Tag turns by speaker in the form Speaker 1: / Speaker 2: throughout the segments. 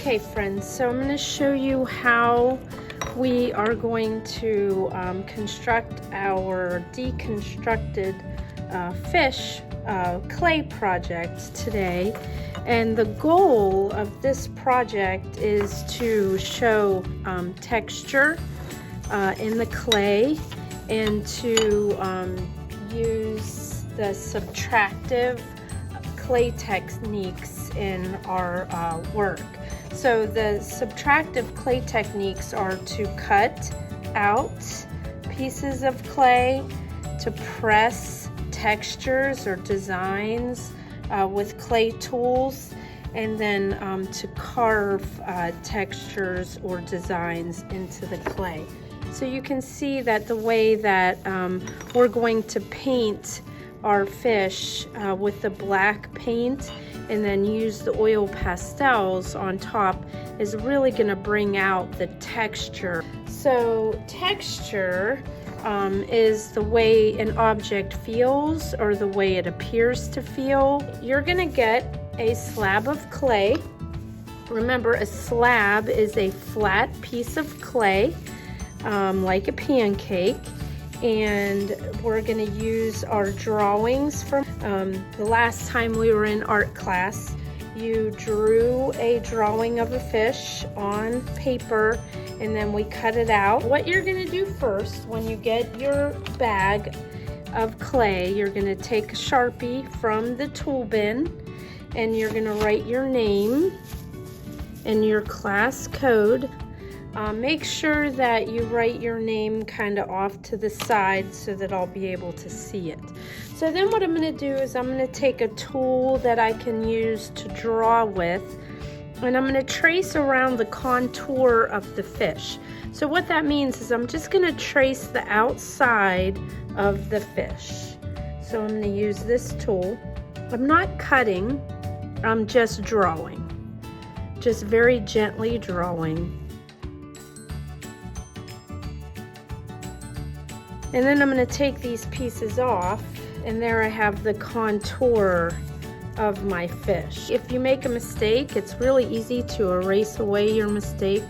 Speaker 1: Okay friends, so I'm going to show you how we are going to construct our deconstructed fish clay project today. And the goal of this project is to show texture in the clay and to use the subtractive clay techniques in our work. So the subtractive clay techniques are to cut out pieces of clay, to press textures or designs with clay tools, and then to carve textures or designs into the clay. So you can see that the way that we're going to paint our fish with the black paint and then use the oil pastels on top is really going to bring out the texture. So texture is the way an object feels or the way it appears to feel. You're going to get a slab of clay. Remember, a slab is a flat piece of clay like a pancake. And we're going to use our drawings from the last time we were in art class. You drew a drawing of a fish on paper and then we cut it out. What you're going to do first, when you get your bag of clay, you're going to take a Sharpie from the tool bin and you're going to write your name and your class code. Make sure that you write your name kind of off to the side so that I'll be able to see it. So then what I'm going to do is I'm going to take a tool that I can use to draw with, and I'm going to trace around the contour of the fish. So what that means is I'm just going to trace the outside of the fish. So I'm going to use this tool. I'm not cutting, I'm just drawing. Just very gently drawing. And then I'm going to take these pieces off, and there I have the contour of my fish. If you make a mistake, it's really easy to erase away your mistake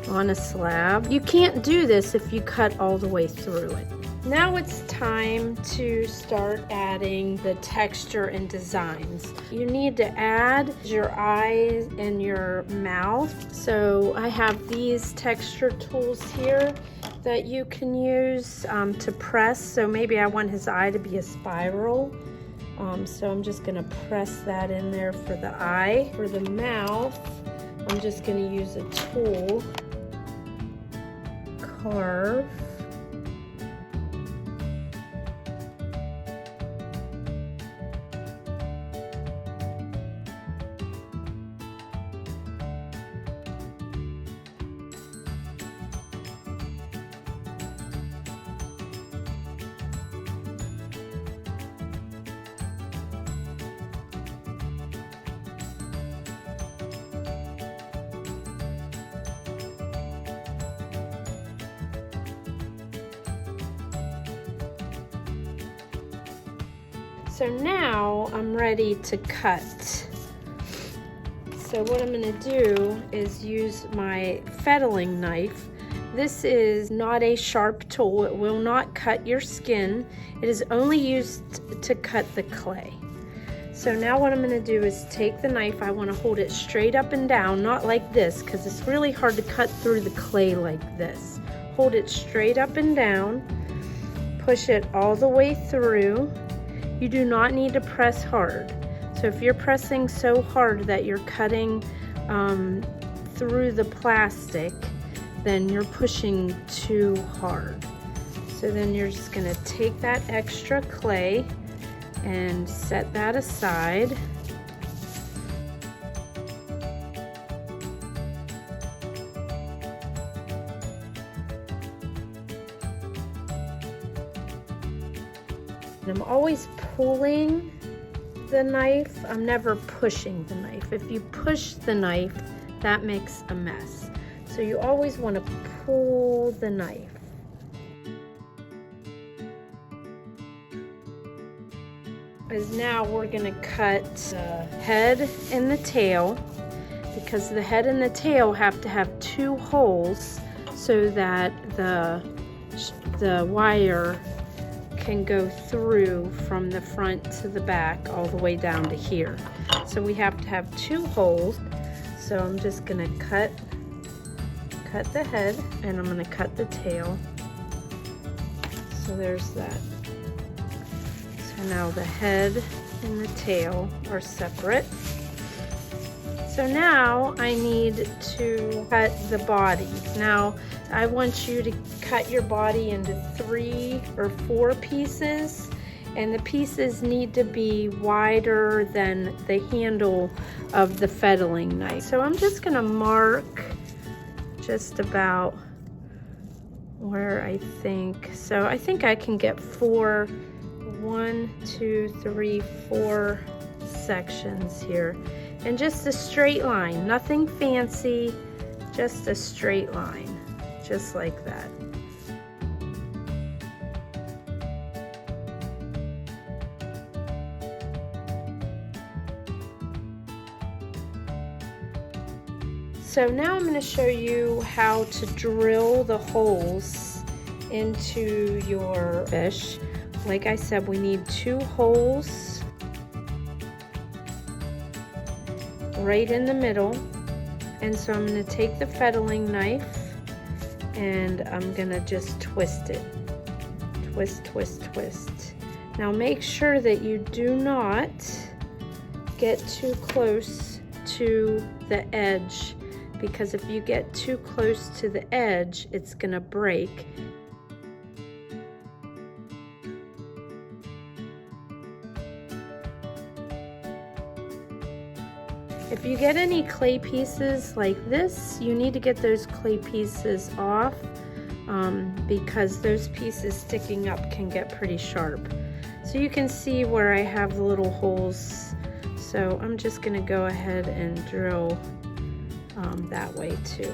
Speaker 1: on a slab. You can't do this if you cut all the way through it. Now it's time to start adding the texture and designs. You need to add your eyes and your mouth. So I have these texture tools here that you can use to press. So maybe I want his eye to be a spiral. So I'm just gonna press that in there for the eye. For the mouth, I'm just gonna use a tool, carve. So now I'm ready to cut. So what I'm going to do is use my fettling knife. This is not a sharp tool. It will not cut your skin. It is only used to cut the clay. So now what I'm going to do is take the knife. I want to hold it straight up and down, not like this, because it's really hard to cut through the clay like this. Hold it straight up and down. Push it all the way through. You do not need to press hard. So if you're pressing so hard that you're cutting through the plastic, then you're pushing too hard. So then you're just gonna take that extra clay and set that aside. I'm always pulling the knife. I'm never pushing the knife. If you push the knife, that makes a mess. So you always want to pull the knife. As now we're going to cut the head and the tail. The because the head and the tail have to have 2 holes so that the wire can go through from the front to the back all the way down to here. So we have to have 2 holes. So I'm just gonna cut the head and I'm gonna cut the tail. So there's that. So now the head and the tail are separate. So now I need to cut the body. Now I want you to cut your body into 3 or 4 pieces, and the pieces need to be wider than the handle of the fettling knife. So I'm just gonna mark just about where I think. So I think I can get 4, 1, 2, 3, 4 sections here. And just a straight line, nothing fancy, just a straight line, just like that. So now I'm going to show you how to drill the holes into your fish. Like I said, we need 2 holes right in the middle. And so I'm going to take the fettling knife and I'm going to just twist it. Twist, twist, twist. Now make sure that you do not get too close to the edge, because if you get too close to the edge, it's going to break. If you get any clay pieces like this, you need to get those clay pieces off because those pieces sticking up can get pretty sharp. So you can see where I have the little holes. So I'm just going to go ahead and drill that way too.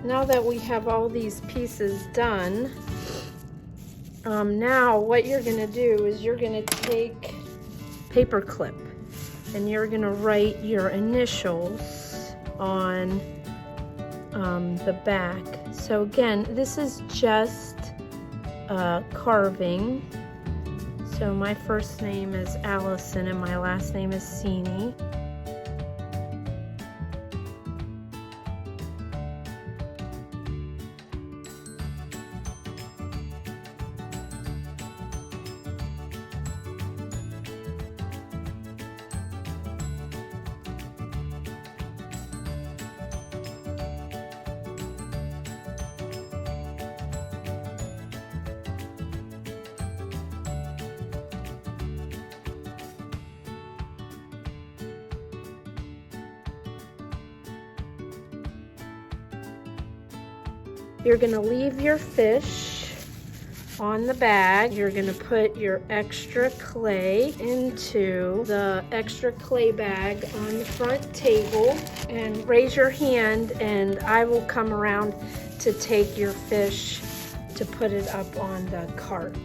Speaker 1: Now that we have all these pieces done, now what you're going to do is you're going to take paper clip and you're going to write your initials on the back. So again, this is just carving. So my first name is Allison and my last name is Sini. You're going to leave your fish on the bag. You're going to put your extra clay into the extra clay bag on the front table and raise your hand and I will come around to take your fish to put it up on the cart.